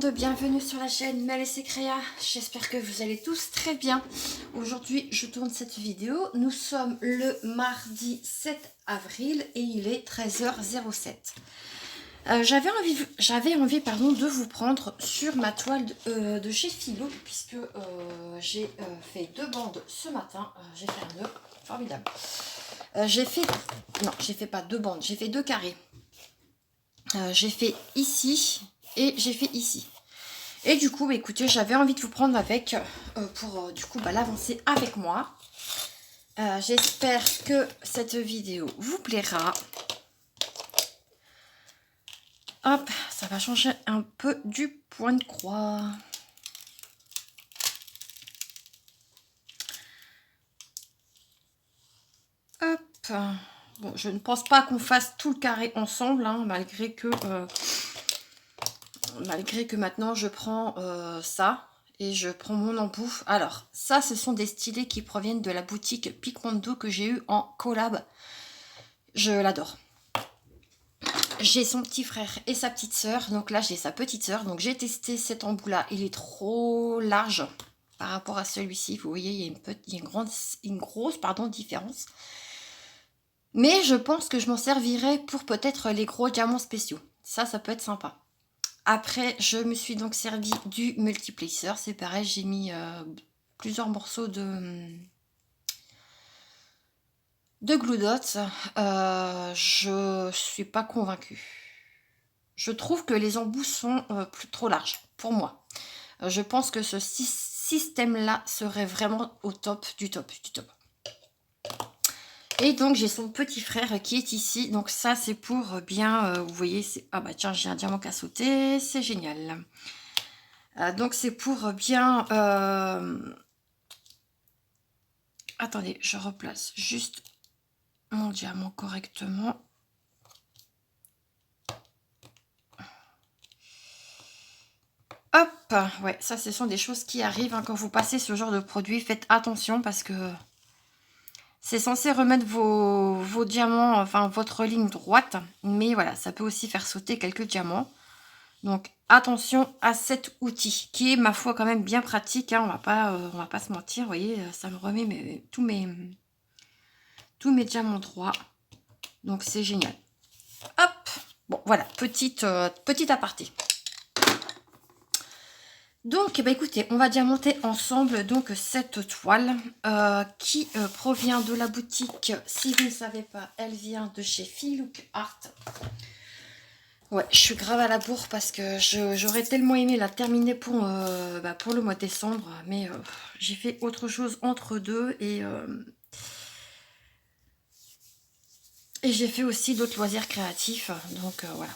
monde, bienvenue sur la chaîne Mélès et Créa. J'espère que vous allez tous très bien. Aujourd'hui, je tourne cette vidéo. Nous sommes le mardi 7 avril et il est 13h07. J'avais envie de vous prendre sur ma toile de chez Philo, puisque j'ai fait 2 bandes ce matin. J'ai fait un nœud formidable. J'ai fait pas 2 bandes, j'ai fait 2 carrés. J'ai fait ici et j'ai fait ici. Et du coup, écoutez, j'avais envie de vous prendre avec pour du coup l'avancer avec moi. J'espère que cette vidéo vous plaira. Hop, ça va changer un peu du point de croix. Hop. Bon, je ne pense pas qu'on fasse tout le carré ensemble, hein, malgré que maintenant je prends ça. Et je prends mon embout. Alors, ça, ce sont des stylés qui proviennent de la boutique Picmondo que j'ai eu en collab. Je l'adore. J'ai son petit frère et sa petite sœur. Donc là, j'ai sa petite sœur. Donc j'ai testé cet embout-là. Il est trop large par rapport à celui-ci. Vous voyez, il y a une grosse différence. Mais je pense que je m'en servirai pour peut-être les gros diamants spéciaux. Ça peut être sympa. Après, je me suis donc servi du multiplacer. C'est pareil, j'ai mis plusieurs morceaux de Glue Dots. Je suis pas convaincue. Je trouve que les embouts sont trop larges pour moi. Je pense que ce système-là serait vraiment au top du top du top. Et donc j'ai son petit frère qui est ici. Donc ça c'est pour bien, vous voyez, ah bah tiens, j'ai un diamant qui a sauté, c'est génial. Donc c'est pour bien... Attendez, je replace juste mon diamant correctement. Hop, ouais, ça ce sont des choses qui arrivent hein, quand vous passez ce genre de produit. Faites attention parce que c'est censé remettre vos diamants, enfin votre ligne droite. Mais voilà, ça peut aussi faire sauter quelques diamants. Donc attention à cet outil qui est ma foi quand même bien pratique. Hein, on va pas se mentir, vous voyez, ça me remet tous mes diamants droits. Donc c'est génial. Hop, bon voilà, petite aparté. Donc, bah écoutez, on va diamanter ensemble donc cette toile qui provient de la boutique. Si vous ne savez pas, elle vient de chez Philook Art. Ouais, je suis grave à la bourre parce que j'aurais tellement aimé la terminer pour le mois de décembre, mais j'ai fait autre chose entre deux et j'ai fait aussi d'autres loisirs créatifs, donc voilà.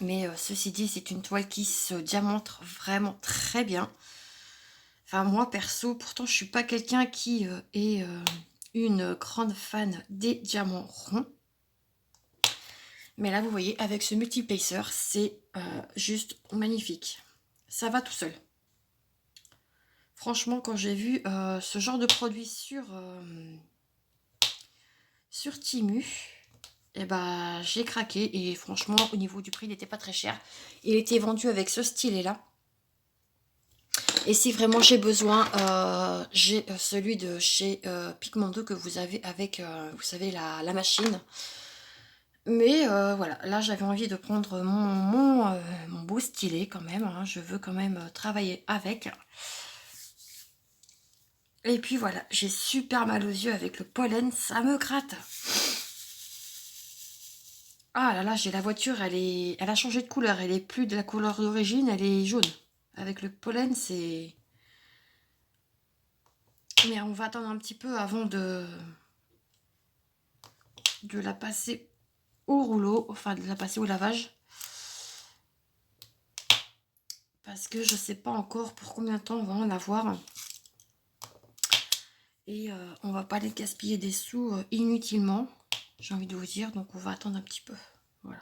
Mais ceci dit, c'est une toile qui se diamante vraiment très bien. Enfin, moi, perso, pourtant, je suis pas quelqu'un qui est une grande fan des diamants ronds. Mais là, vous voyez, avec ce multiplacer, c'est juste magnifique. Ça va tout seul. Franchement, quand j'ai vu ce genre de produit sur Temu, et ben, j'ai craqué. Et franchement, au niveau du prix, il n'était pas très cher. Il était vendu avec ce stylet-là. Et si vraiment j'ai besoin, j'ai celui de chez Picmondo que vous avez avec, vous savez, la machine. Mais voilà, là j'avais envie de prendre mon beau stylet quand même. Hein, je veux quand même travailler avec. Et puis voilà, j'ai super mal aux yeux avec le pollen, ça me gratte. Ah là là, j'ai la voiture, elle a changé de couleur. Elle est plus de la couleur d'origine, elle est jaune. Avec le pollen, c'est... Mais on va attendre un petit peu avant de la passer au rouleau, enfin de la passer au lavage. Parce que je sais pas encore pour combien de temps on va en avoir. Et on va pas les gaspiller des sous inutilement, j'ai envie de vous dire. Donc on va attendre un petit peu. Voilà.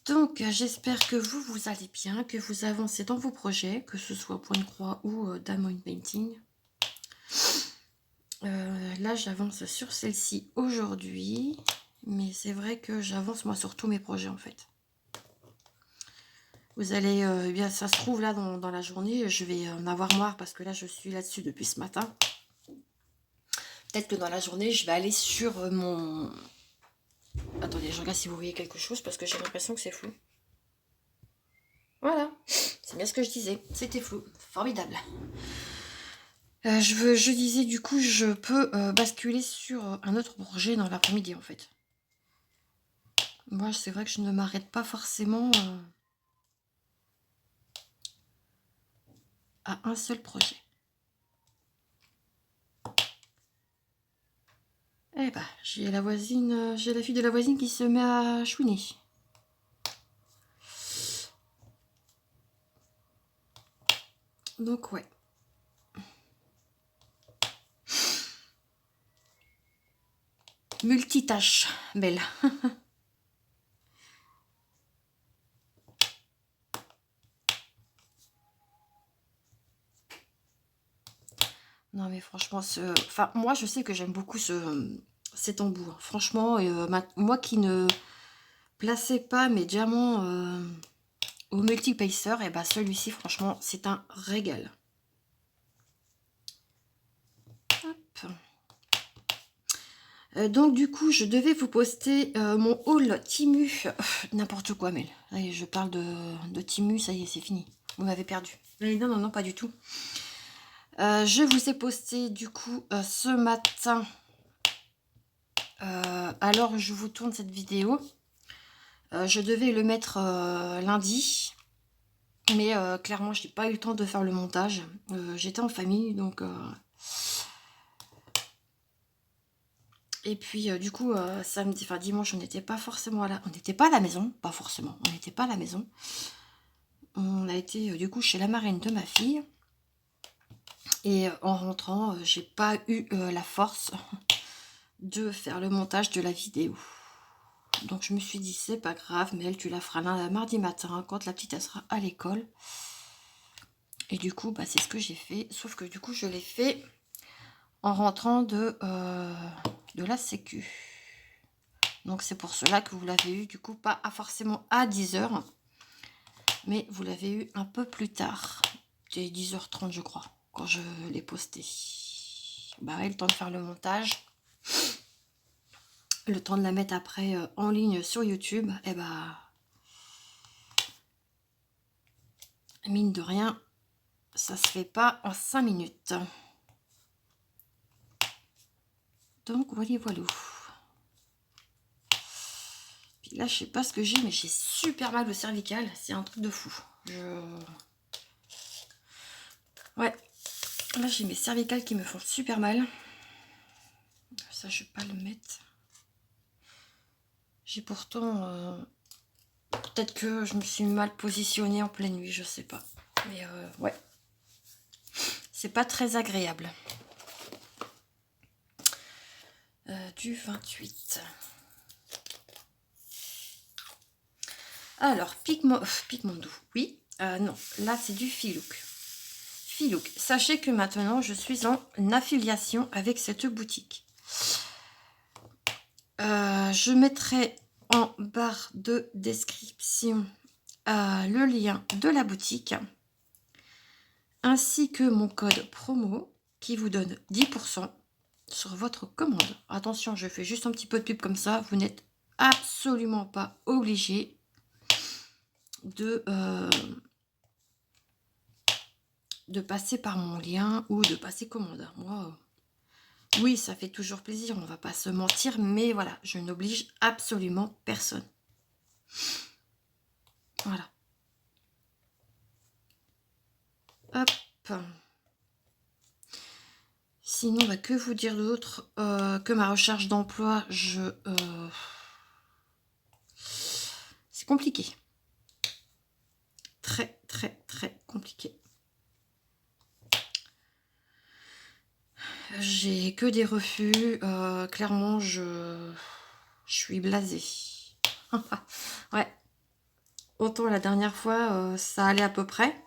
Donc j'espère que vous allez bien, que vous avancez dans vos projets, que ce soit point de croix ou diamond painting. Là j'avance sur celle-ci aujourd'hui, mais c'est vrai que j'avance moi sur tous mes projets en fait. Vous allez, eh bien, ça se trouve là dans la journée, je vais en avoir marre parce que là, je suis là-dessus depuis ce matin. Peut-être que dans la journée, je vais aller sur mon... Attendez, je regarde si vous voyez quelque chose parce que j'ai l'impression que c'est flou. Voilà, c'est bien ce que je disais, c'était flou, formidable. Je disais du coup, je peux basculer sur un autre projet dans l'après-midi en fait. Moi, c'est vrai que je ne m'arrête pas forcément à un seul projet. Eh ben, j'ai la voisine, j'ai la fille de la voisine qui se met à chouiner. Donc ouais. Multitâche, belle. Non mais franchement, enfin moi je sais que j'aime beaucoup cet embout. Hein. Franchement, moi qui ne plaçais pas mes diamants au multipacer, et ben celui-ci franchement c'est un régal. Hop. Donc du coup je devais vous poster mon haul Timu, n'importe quoi Mel. Allez, je parle de Timu, ça y est c'est fini. Vous m'avez perdu. Non non non pas du tout. Je vous ai posté du coup ce matin, alors je vous tourne cette vidéo, je devais le mettre lundi, mais clairement je n'ai pas eu le temps de faire le montage, j'étais en famille donc et puis du coup samedi, enfin dimanche on n'était pas forcément on n'était pas à la maison, pas forcément, on n'était pas à la maison, on a été du coup chez la marraine de ma fille. Et en rentrant, j'ai pas eu la force de faire le montage de la vidéo. Donc je me suis dit, c'est pas grave, mais elle, tu la feras mardi matin, quand la petite elle sera à l'école. Et du coup, bah, c'est ce que j'ai fait. Sauf que du coup, je l'ai fait en rentrant de la sécu. Donc c'est pour cela que vous l'avez eu, du coup, pas forcément à 10 h, mais vous l'avez eu un peu plus tard. C'est 10 h 30, je crois, quand je l'ai posté. Bah ouais, le temps de faire le montage. Le temps de la mettre après en ligne sur YouTube, et bah mine de rien, ça se fait pas en 5 minutes. Donc voilà, voilà. Puis là, je sais pas ce que j'ai, mais j'ai super mal au cervical. C'est un truc de fou. Ouais. Là, j'ai mes cervicales qui me font super mal. Ça, je vais pas le mettre. J'ai pourtant... peut-être que je me suis mal positionnée en pleine nuit, je sais pas. Mais ouais. C'est pas très agréable. Du 28. Alors, Pigmandou, oui. Non, là, c'est du Filouk. Filouk, sachez que maintenant, je suis en affiliation avec cette boutique. Je mettrai en barre de description le lien de la boutique, ainsi que mon code promo qui vous donne 10% sur votre commande. Attention, je fais juste un petit peu de pub comme ça, vous n'êtes absolument pas obligé de passer par mon lien ou de passer commande. Moi, oui, ça fait toujours plaisir, on va pas se mentir, mais voilà, je n'oblige absolument personne. Voilà. Hop. Sinon, bah, que vous dire d'autre que ma recherche d'emploi, c'est compliqué. Très, très, très compliqué. J'ai que des refus. Clairement, je suis blasée. Ouais. Autant la dernière fois, ça allait à peu près.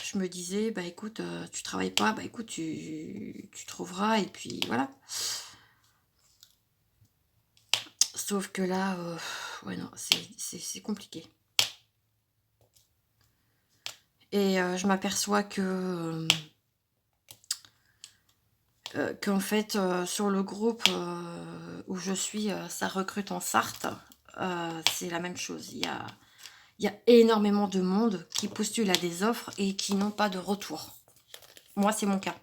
Je me disais, bah écoute, tu travailles pas, bah écoute, tu trouveras, et puis voilà. Sauf que là, ouais, non, c'est compliqué. Et je m'aperçois que qu'en fait, sur le groupe où je suis, ça recrute en Sarthe, c'est la même chose. Il y a énormément de monde qui postule à des offres et qui n'ont pas de retour. Moi, c'est mon cas.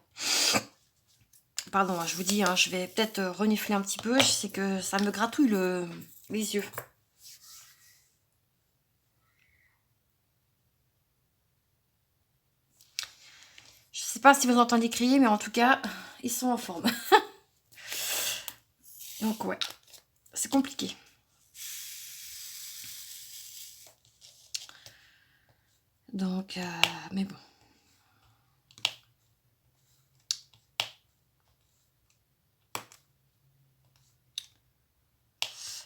Pardon, je vous dis, hein, je vais peut-être renifler un petit peu. Je sais que ça me gratouille les yeux. Je sais pas si vous entendez crier, mais en tout cas, ils sont en forme. Donc ouais, c'est compliqué. Donc, mais bon.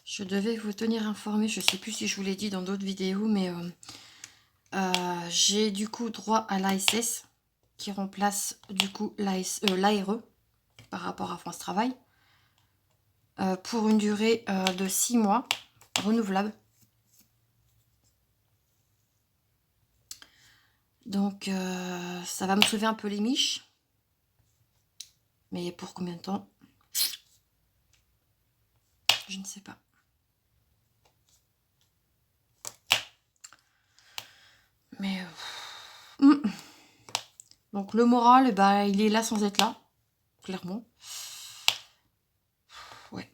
Je devais vous tenir informé, je sais plus si je vous l'ai dit dans d'autres vidéos, mais j'ai du coup droit à l'ASS qui remplace du coup l'ARE par rapport à France Travail pour une durée de 6 mois renouvelable. Donc ça va me sauver un peu les miches. Mais pour combien de temps? Je ne sais pas. Mais donc le moral, bah, il est là sans être là, clairement. Ouais.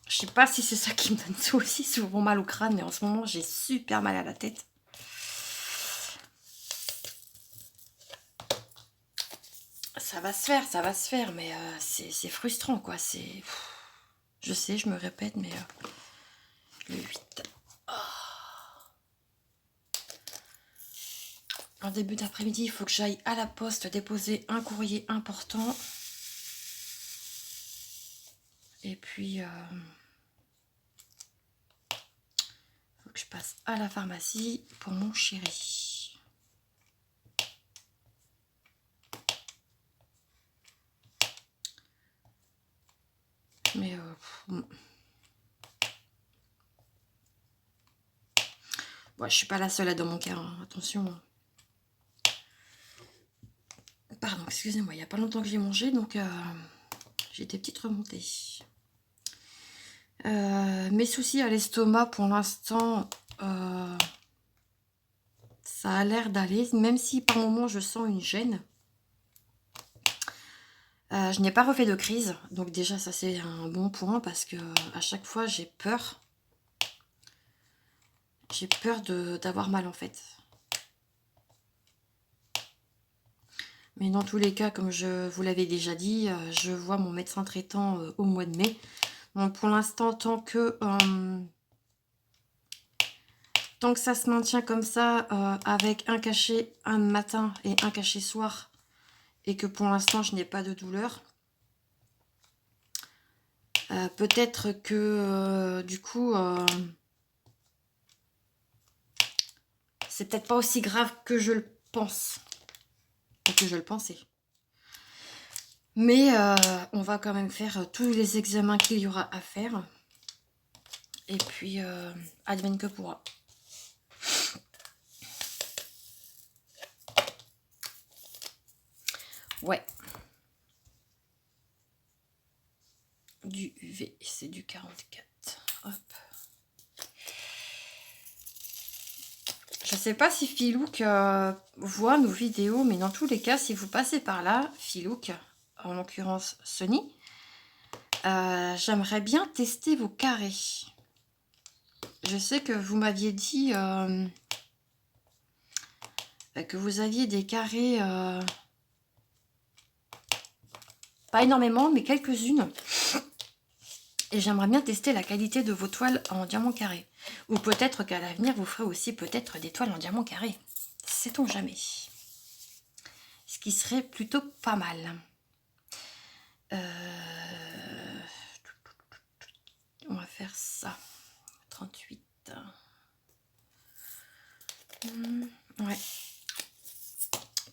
Je sais pas si c'est ça qui me donne ça aussi, souvent mal au crâne, mais en ce moment j'ai super mal à la tête. Ça va se faire, mais c'est frustrant, quoi. C'est, je sais, je me répète, mais le 8. En début d'après-midi, il faut que j'aille à la poste déposer un courrier important. Et puis, faut que je passe à la pharmacie pour mon chéri. Mais bon, je suis pas la seule à dans mon cas, hein, attention. Pardon, excusez-moi, il n'y a pas longtemps que j'ai mangé, donc j'ai des petites remontées. Mes soucis à l'estomac, pour l'instant, ça a l'air d'aller, même si par moment je sens une gêne. Je n'ai pas refait de crise, donc déjà ça c'est un bon point parce que à chaque fois j'ai peur. J'ai peur d'avoir mal en fait. Mais dans tous les cas, comme je vous l'avais déjà dit, je vois mon médecin traitant au mois de mai. Donc pour l'instant, tant que ça se maintient comme ça, avec un cachet un matin et un cachet soir, et que pour l'instant je n'ai pas de douleur, peut-être que du coup, c'est peut-être pas aussi grave que je le pense, ou que je le pensais. Mais on va quand même faire tous les examens qu'il y aura à faire. Et puis, advienne que pourra. Ouais. Du UV, c'est du 44. Hop. Je sais pas si Filouk voit nos vidéos, mais dans tous les cas, si vous passez par là, Filouk, en l'occurrence Sony, j'aimerais bien tester vos carrés. Je sais que vous m'aviez dit que vous aviez des carrés, pas énormément, mais quelques-unes. Et j'aimerais bien tester la qualité de vos toiles en diamant carré. Ou peut-être qu'à l'avenir, vous ferez aussi peut-être des toiles en diamant carré. Sait-on jamais. Ce qui serait plutôt pas mal. On va faire ça. 38. Ouais.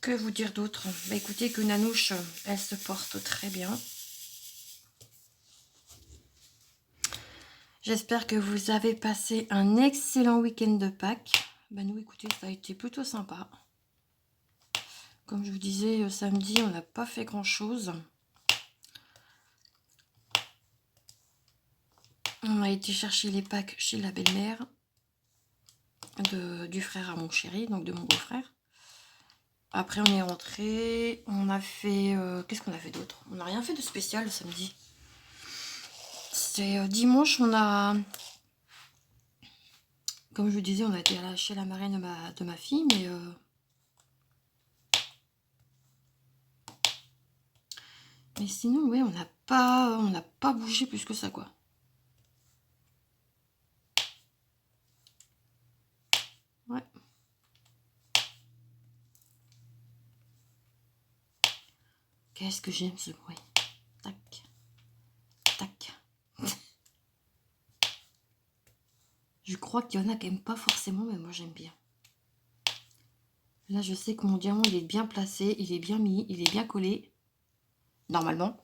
Que vous dire d'autre? Bah écoutez, que Nanouche, elle se porte très bien. J'espère que vous avez passé un excellent week-end de Pâques. Ben nous, écoutez, ça a été plutôt sympa. Comme je vous disais, samedi, on n'a pas fait grand-chose. On a été chercher les Pâques chez la belle-mère du frère à mon chéri, donc de mon beau-frère. Après, on est rentré. On a fait... qu'est-ce qu'on a fait d'autre? On n'a rien fait de spécial le samedi. C'est dimanche, on a... Comme je vous disais, on a été chez la marraine de ma fille, mais sinon, oui, on n'a pas bougé plus que ça, quoi. Ouais. Qu'est-ce que j'aime ce bruit. Tac. Tac. Je crois qu'il y en a qui n'aiment pas forcément, mais moi j'aime bien. Là, je sais que mon diamant, il est bien placé, il est bien mis, il est bien collé. Normalement.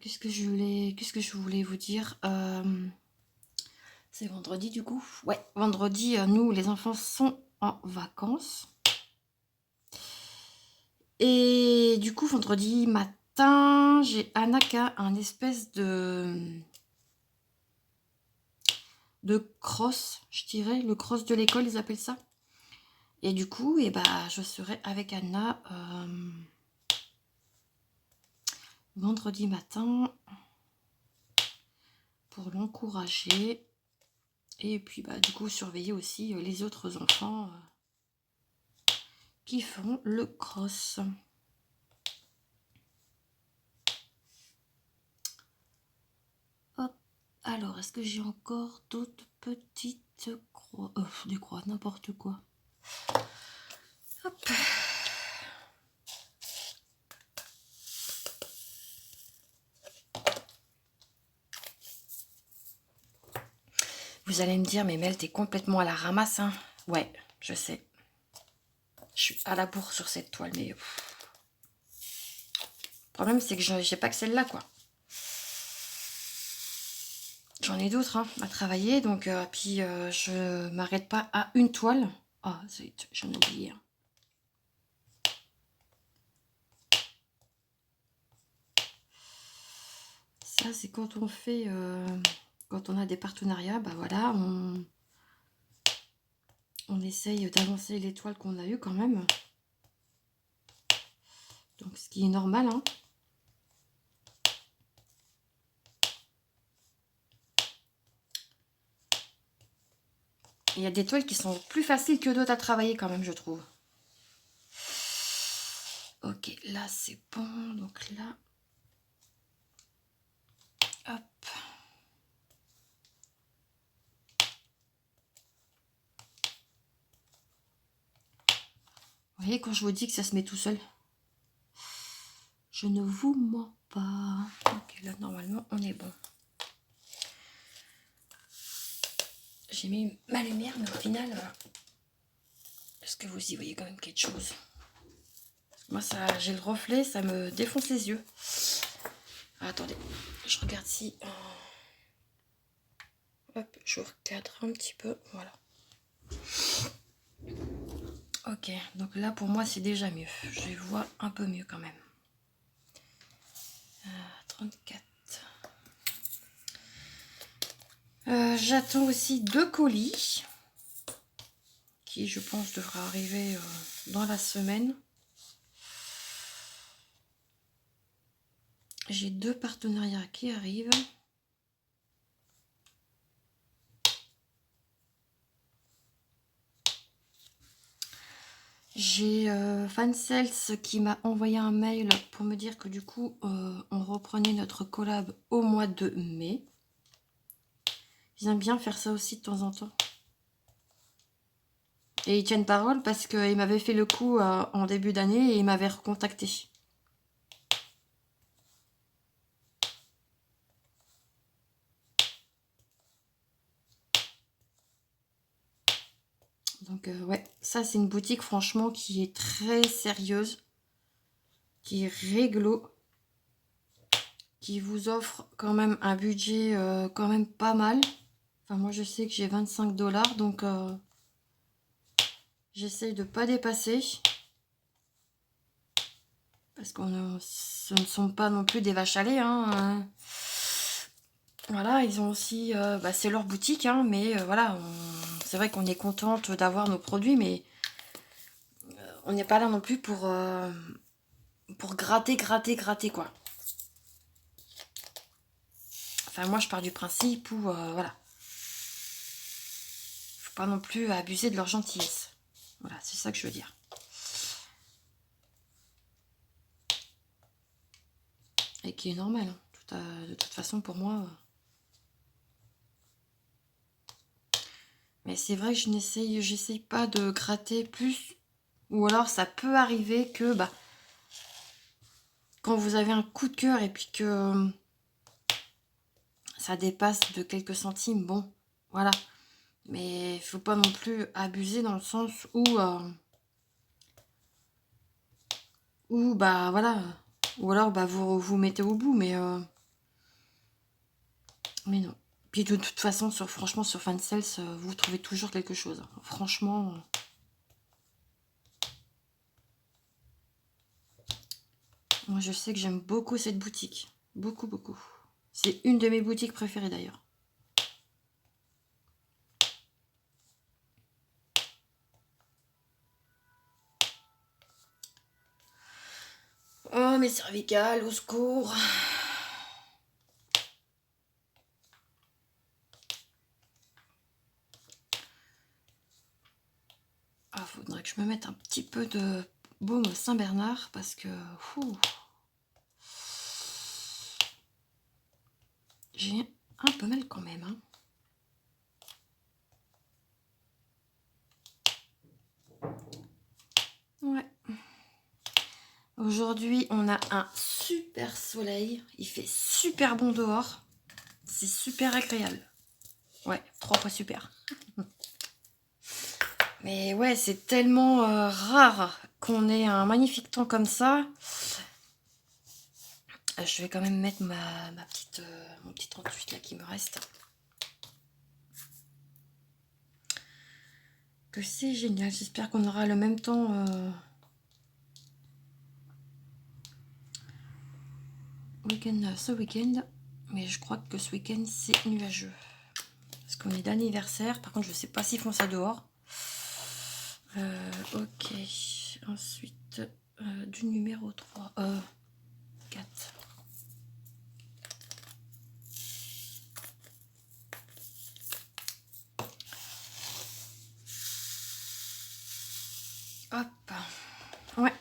Qu'est-ce que je voulais vous dire, c'est vendredi du coup. Ouais, vendredi, nous, les enfants sont en vacances. Et du coup, vendredi matin, j'ai Anna qui a un espèce de cross, je dirais, le cross de l'école, ils appellent ça. Et du coup, je serai avec Anna vendredi matin pour l'encourager. Et puis, du coup, surveiller aussi les autres enfants qui font le cross. Hop. Alors, est-ce que j'ai encore d'autres petites croix? Des croix, n'importe quoi. Hop. Vous allez me dire, mais Mel, t'es complètement à la ramasse, hein? Ouais, je sais. Je suis à la bourre sur cette toile, mais... Le problème, c'est que j'ai pas que celle-là, quoi. J'en ai d'autres hein, à travailler, donc je m'arrête pas à une toile. Ah, zut, j'en ai oublié. Ça, c'est quand on fait... quand on a des partenariats, voilà, on essaye d'avancer les toiles qu'on a eues quand même. Donc, ce qui est normal, hein. Il y a des toiles qui sont plus faciles que d'autres à travailler quand même, je trouve. Ok, là, c'est bon. Donc là... Hop. Vous voyez, quand je vous dis que ça se met tout seul, je ne vous mens pas. Ok, là, normalement, on est bon. J'ai mis ma lumière, mais au final, est-ce que vous y voyez quand même quelque chose? Moi, j'ai le reflet, ça me défonce les yeux. Ah, attendez, je regarde si... Hop, je recadre un petit peu, voilà. Ok, donc là, pour moi, c'est déjà mieux. Je vois un peu mieux quand même. 34. J'attends aussi 2 colis qui, je pense, devra arriver dans la semaine. J'ai 2 partenariats qui arrivent. J'ai Fansels qui m'a envoyé un mail pour me dire que du coup, on reprenait notre collab au mois de mai. Ils aiment bien faire ça aussi de temps en temps. Et ils tiennent parole parce qu'ils m'avaient fait le coup en début d'année et ils m'avaient recontacté. ouais, ça c'est une boutique franchement qui est très sérieuse, qui est réglo, qui vous offre quand même un budget quand même pas mal. Enfin, moi je sais que j'ai 25 $, donc j'essaye de pas dépasser. Parce que ce ne sont pas non plus des vaches à lait, hein. Voilà, ils ont aussi, bah, c'est leur boutique, hein, mais voilà, c'est vrai qu'on est contente d'avoir nos produits, mais on n'est pas là non plus pour gratter, quoi. Enfin, moi, je pars du principe où, voilà, faut pas non plus abuser de leur gentillesse. Voilà, c'est ça que je veux dire. Et qui est normal, hein. De toute façon, pour moi. Mais c'est vrai que j'essaye pas de gratter plus. Ou alors, ça peut arriver que, bah, quand vous avez un coup de cœur et puis que ça dépasse de quelques centimes, bon, voilà. Mais il faut pas non plus abuser dans le sens où bah voilà, ou alors bah vous mettez au bout, mais non. Puis de toute façon, franchement, sur Fansales, vous trouvez toujours quelque chose. Franchement. Moi, je sais que j'aime beaucoup cette boutique. Beaucoup, beaucoup. C'est une de mes boutiques préférées d'ailleurs. Oh, mes cervicales, au secours. Ah, faudrait que je me mette un petit peu de baume Saint-Bernard parce que... j'ai un peu mal quand même, hein. Ouais. Aujourd'hui, on a un super soleil. Il fait super bon dehors. C'est super agréable. Ouais, 3 fois super. Mais ouais, c'est tellement rare qu'on ait un magnifique temps comme ça. Je vais quand même mettre mon petit 38 là qui me reste. Que c'est génial. J'espère qu'on aura le même temps... ce week-end, mais je crois que ce week-end c'est nuageux parce qu'on est d'anniversaire. Par contre, je sais pas s'ils font ça dehors. Ok, ensuite du numéro 3 4. Hop, ouais,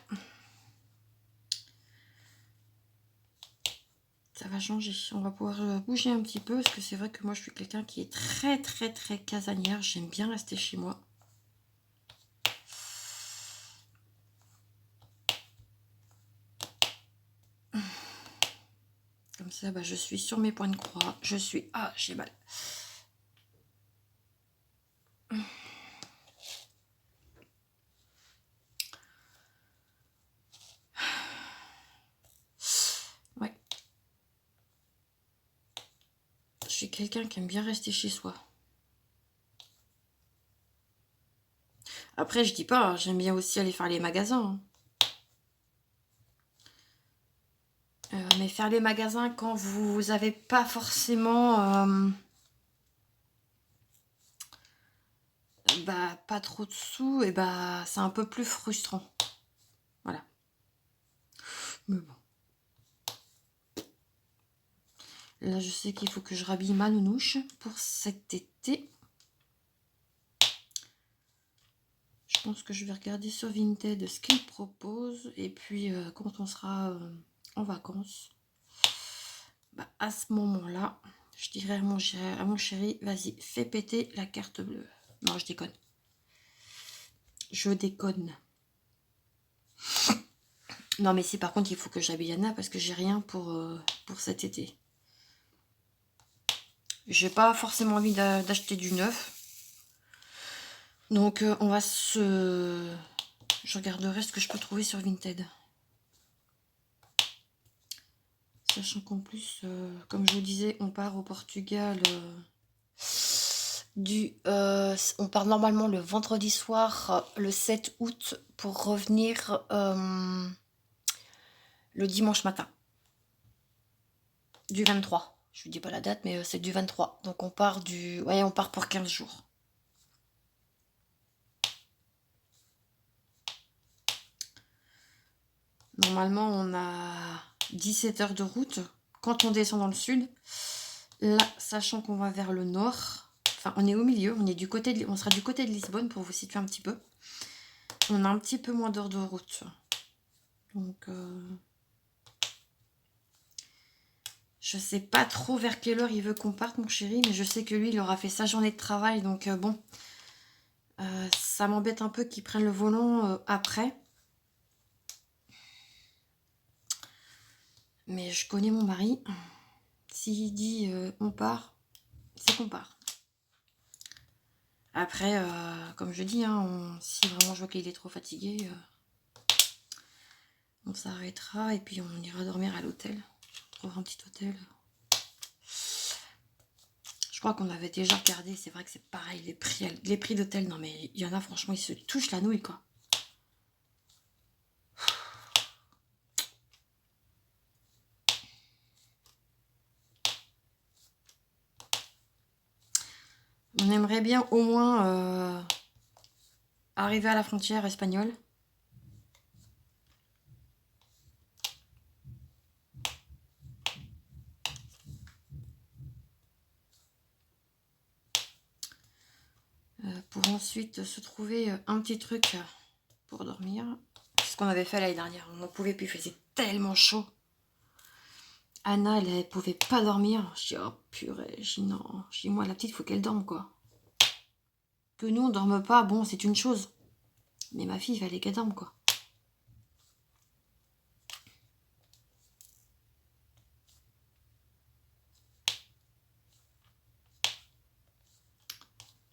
ça va changer. On va pouvoir bouger un petit peu parce que c'est vrai que moi je suis quelqu'un qui est très très très casanière. J'aime bien rester chez moi. Comme ça, bah, je suis sur mes points de croix. Je suis... Ah, j'ai mal. Ouais. Je suis quelqu'un qui aime bien rester chez soi. Après, je dis pas, hein, j'aime bien aussi aller faire les magasins. Mais faire les magasins quand vous n'avez pas forcément bah, pas trop de sous, et bah c'est un peu plus frustrant. Voilà. Mais bon. Là, je sais qu'il faut que je rhabille ma nounouche pour cet été. Je pense que je vais regarder sur Vinted ce qu'ils proposent. Et puis, quand on sera en vacances, bah, à ce moment-là, je dirais à mon chéri, vas-y, fais péter la carte bleue. Non, je déconne. Je déconne. Non, mais si par contre, il faut que j'habille Anna parce que j'ai rien pour cet été. J'ai pas forcément envie d'acheter du neuf. Donc on va se... Je regarderai ce que je peux trouver sur Vinted. Sachant qu'en plus, comme je vous disais, on part au Portugal on part normalement le vendredi soir, le 7 août, pour revenir le dimanche matin, du 23. Je vous dis pas la date, mais c'est du 23. Donc on part ouais, on part pour 15 jours. Normalement, on a 17 heures de route quand on descend dans le sud. Là, sachant qu'on va vers le nord, enfin, on est au milieu, on sera du côté de Lisbonne pour vous situer un petit peu. On a un petit peu moins d'heures de route. Donc, je sais pas trop vers quelle heure il veut qu'on parte, mon chéri, mais je sais que lui, il aura fait sa journée de travail. Donc, bon, ça m'embête un peu qu'il prenne le volant après. Mais je connais mon mari. S'il dit on part, c'est qu'on part. Après, comme je dis, hein, si vraiment je vois qu'il est trop fatigué, on s'arrêtera et puis on ira dormir à l'hôtel. On trouvera un petit hôtel. Je crois qu'on avait déjà regardé, c'est vrai que c'est pareil, les prix d'hôtel, non mais il y en a franchement, ils se touchent la nouille quoi. On aimerait bien au moins arriver à la frontière espagnole. Pour ensuite se trouver un petit truc pour dormir. C'est ce qu'on avait fait l'année dernière. On n'en pouvait plus, il faisait tellement chaud. Anna, elle pouvait pas dormir. Je dis, oh purée, je dis non. Je dis, moi, la petite, faut qu'elle dorme, quoi. Que nous, on dorme pas, bon, c'est une chose. Mais ma fille, il fallait qu'elle dorme, quoi.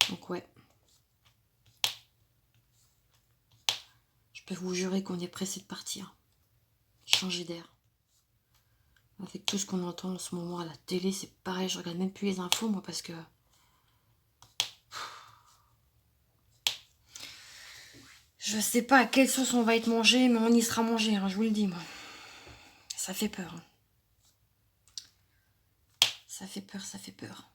Donc, ouais. Je peux vous jurer qu'on est pressé de partir. Changer d'air. Avec tout ce qu'on entend en ce moment à la télé, c'est pareil. Je regarde même plus les infos, moi, parce que... Je sais pas à quelle sauce on va être mangé, mais on y sera mangé, hein, je vous le dis, moi. Ça fait peur. Hein. Ça fait peur, ça fait peur.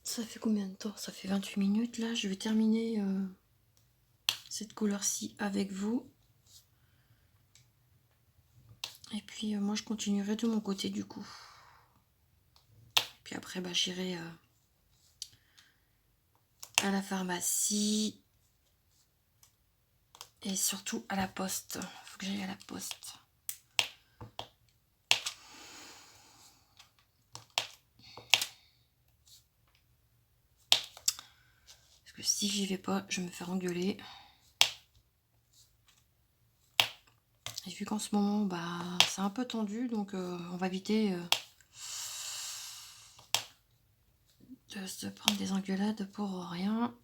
Ça fait combien de temps? Ça fait 28 minutes, là. Je vais terminer cette couleur-ci avec vous. Et puis, moi, je continuerai de mon côté, du coup. Puis après, bah, j'irai à la pharmacie. Et surtout à la poste. Faut que j'aille à la poste. Parce que si j'y vais pas, je vais me faire engueuler. Et vu qu'en ce moment, bah, c'est un peu tendu, donc on va éviter de se prendre des engueulades pour rien.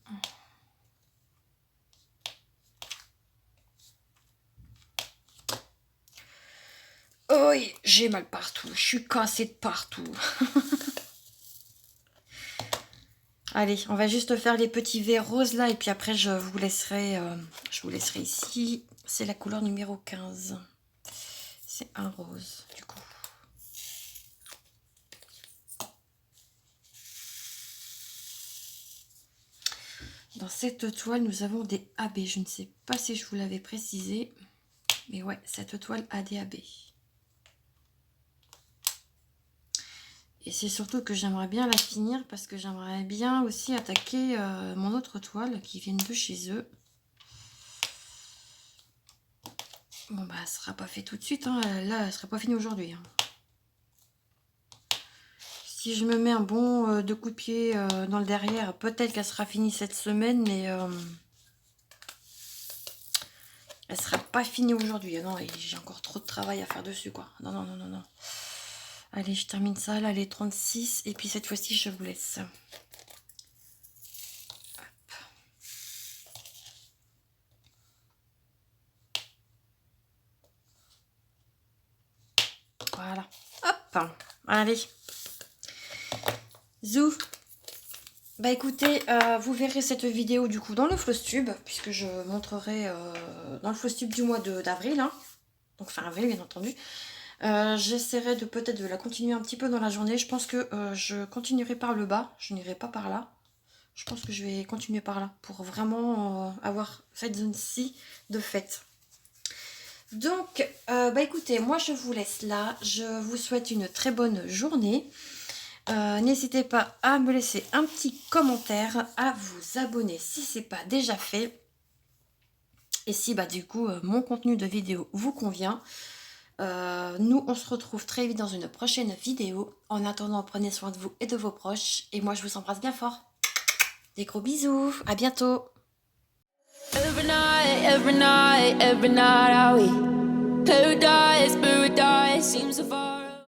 Oh oui, j'ai mal partout. Je suis cassée de partout. Allez, on va juste faire les petits verres roses là et puis après je vous laisserai ici. C'est la couleur numéro 15. C'est un rose du coup. Dans cette toile, nous avons des AB. Je ne sais pas si je vous l'avais précisé, mais ouais, cette toile a des AB. Et c'est surtout que j'aimerais bien la finir parce que j'aimerais bien aussi attaquer mon autre toile qui vient de chez eux. Bon bah, ce sera pas fait tout de suite, hein. Là, elle sera pas finie aujourd'hui. Hein. Si je me mets un bon de coup de pied dans le derrière, peut-être qu'elle sera finie cette semaine, mais elle sera pas fini aujourd'hui. Non, j'ai encore trop de travail à faire dessus, quoi. Non, non, non, non, non. Allez, je termine ça. Là, les 36. Et puis cette fois-ci, je vous laisse. Voilà. Hop. Allez. Zou. Bah écoutez, vous verrez cette vidéo du coup dans le Flosstube, puisque je montrerai dans le Flosstube du mois d'avril, hein. Donc fin avril bien entendu. J'essaierai de peut-être de la continuer un petit peu dans la journée. Je pense que je continuerai par le bas, je n'irai pas par là. Je pense que je vais continuer par là pour vraiment avoir cette zone-ci de fête. Donc, bah écoutez, moi je vous laisse là. Je vous souhaite une très bonne journée. N'hésitez pas à me laisser un petit commentaire, à vous abonner si ce n'est pas déjà fait. Et si bah du coup mon contenu de vidéo vous convient. Nous on se retrouve très vite dans une prochaine vidéo. En attendant, prenez soin de vous et de vos proches. Et moi je vous embrasse bien fort. Des gros bisous, à bientôt. Every night, every night I we paradise, paradise seems so far.